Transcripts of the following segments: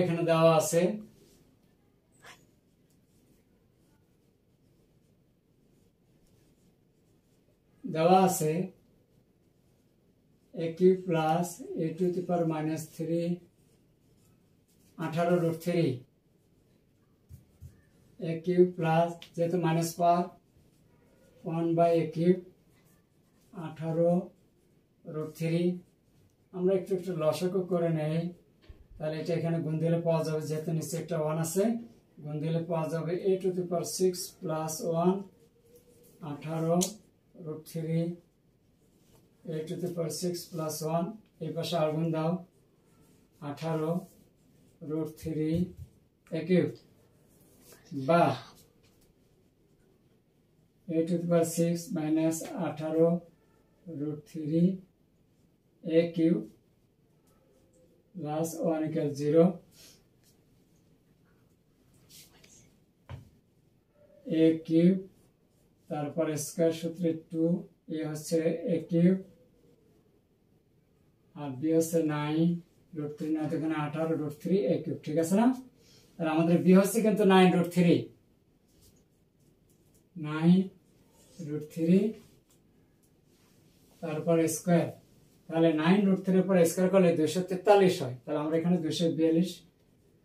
এখানে দেওয়া আছে a cube plus a to the power minus 3 18√3 a cube plus যেহেতু minus power 1 by a cube 18√3 আমরা একটু একটু লসাগু করে নেই তাহলে এটা এখানে গুণ দিলে পাওয়া যাবে যেহেতু নিচে একটা 1 আছে গুণ দিলে পাওয়া যাবে a to the power 6 plus 1 18√3 a to the power 6 plus 1 এই পাশে আর গুণ দাও 18√3 a cube বা a to the power 6 minus 18√3 a cube plus 1 equals 0 a cube তারপর স্কয়ার সূত্রে 2 a হচ্ছে a cube আর b হচ্ছে 9√3 না এখানে 18√3 a cube ঠিক আছে না আর আমাদের b হচ্ছে কিন্তু 9√3 তারপর স্কয়ার তাহলে 9√3 এর পর স্কয়ার করলে 243 হয় তাহলে আমরা এখানে 242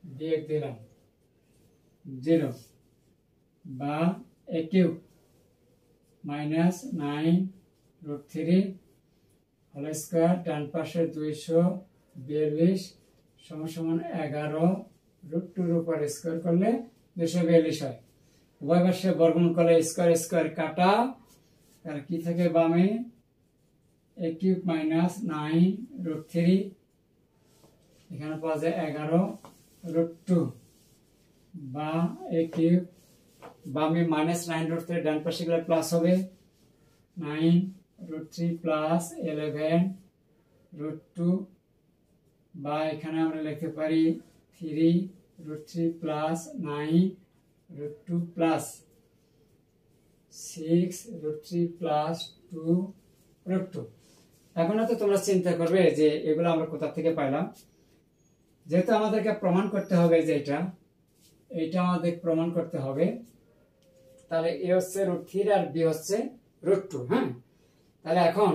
বিয়োগ দিলাম 0 বা a cube minus 9√3 whole square ডান পাশে 242 সমান 11√2 এর উপর স্কয়ার করলে 242 হয় উভয় পাশে বর্গমূল করলে স্কয়ার স্কয়ার কাটা আর কি থাকে বামে a cube minus 9√3 এখানে পাওয়া যায় 11√2 বা a cube বামে minus 9√3 ডান পাশে গেলে প্লাস হবে 9√3 plus 11√2 বা এখানে আমরা লিখতে পারি 3√3 plus 9√2 plus 6√3 plus 2√2 এখন তো তোমরা চিন্তা করবে যে এগুলো আমরা কোথা থেকে পাইলাম যেহেতু আমাদেরকে প্রমাণ করতে হবে যে এটা আমাদের প্রমাণ করতে হবে তাহলে a হচ্ছে √3 আর b হচ্ছে √2 হ্যাঁ তাহলে এখন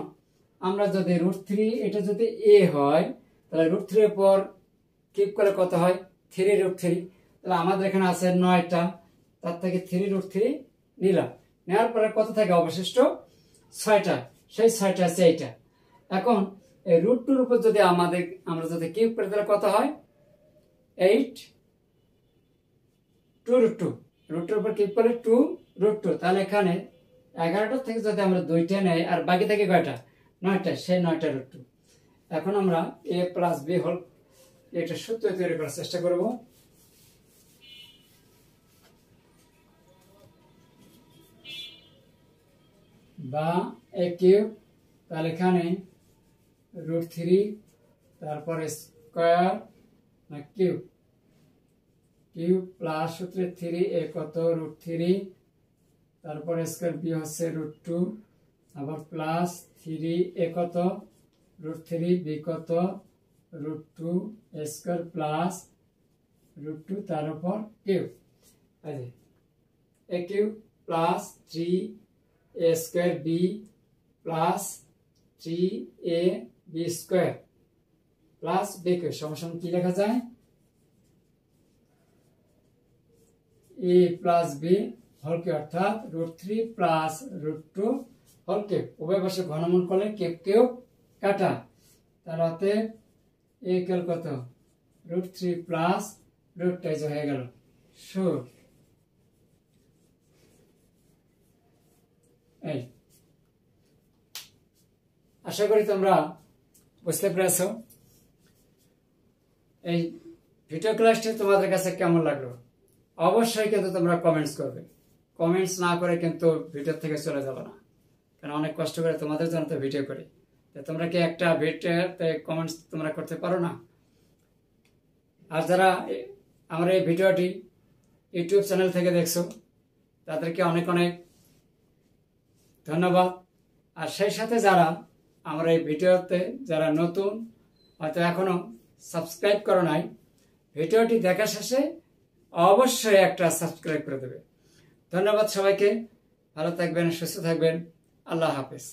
আমরা যদি √3 এটা যদি a হয় তাহলে √3 এর পর কিউব করে কত হয় 3√3 তাহলে আমাদের এখানে আছে 9টা তার থেকে 3√3 নিলাম নেওয়ার পরে কত থাকে অবশিষ্ট 6টা সেই 6টা আছে এইটা এখন এই √2 এর উপর যদি আমরা যদি কিউব করে তাহলে কত হয় 8 2√2 √2 এর উপর কিউব করে 2√2 তাহলে এখানে 11টা থেকে যদি আমরা 2টা নেই আর বাকি থাকে কয়টা 9টা সেই 9টা √2 এখন আমরা a plus b হোল এটা সূত্র তৈরি করার চেষ্টা করব বা a কিউব তাহলে এখানে √3 তারপর স্কয়ার না কিউব প্লাস সূত্রে 3 a কত √3 তারপর স্কয়ার b হচ্ছে √2 আবার প্লাস 3 a কত √3 b কত √2 স্কয়ার প্লাস √2 তার উপর কিউব আছে a cube plus 3 a square b plus 3 a b square plus b cube সমান কি লেখা যায় a plus b whole cube অর্থাৎ √3 plus √2 হোল কিউব উভয় পাশে ঘনমূল করলে কিউব কিউব কাটা তার অতএব a ইকুয়াল কত √3 plus √2 হয়ে গেল শিওর এই আশা করি তোমরা বুঝতে পেরেছো এই ভিডিও ক্লাসটি তোমাদের কাছে কেমন লাগলো অবশ্যই কিন্তু তোমরা কমেন্টস করবে কমেন্টস না করে কিন্তু ভিডিও থেকে চলে যাবে না কারণ অনেক কষ্ট করে তোমাদের জন্য তো ভিডিও করি তোমরা কি একটা ভিডিওতে কমেন্টস তোমরা করতে পারো না আর যারা আমার এই ভিডিওটি ইউটিউব চ্যানেল থেকে দেখছো তাদেরকে অনেক অনেক ধন্যবাদ আর সেই সাথে যারা আমার এই ভিডিওতে যারা নতুন হয়তো এখনো সাবস্ক্রাইব করো নাই ভিডিওটি দেখা শেষে অবশ্যই একটা সাবস্ক্রাইব করে দেবে। ধন্যবাদ সবাইকে, ভালো থাকবেন, সুস্থ থাকবেন, আল্লাহ হাফেজ।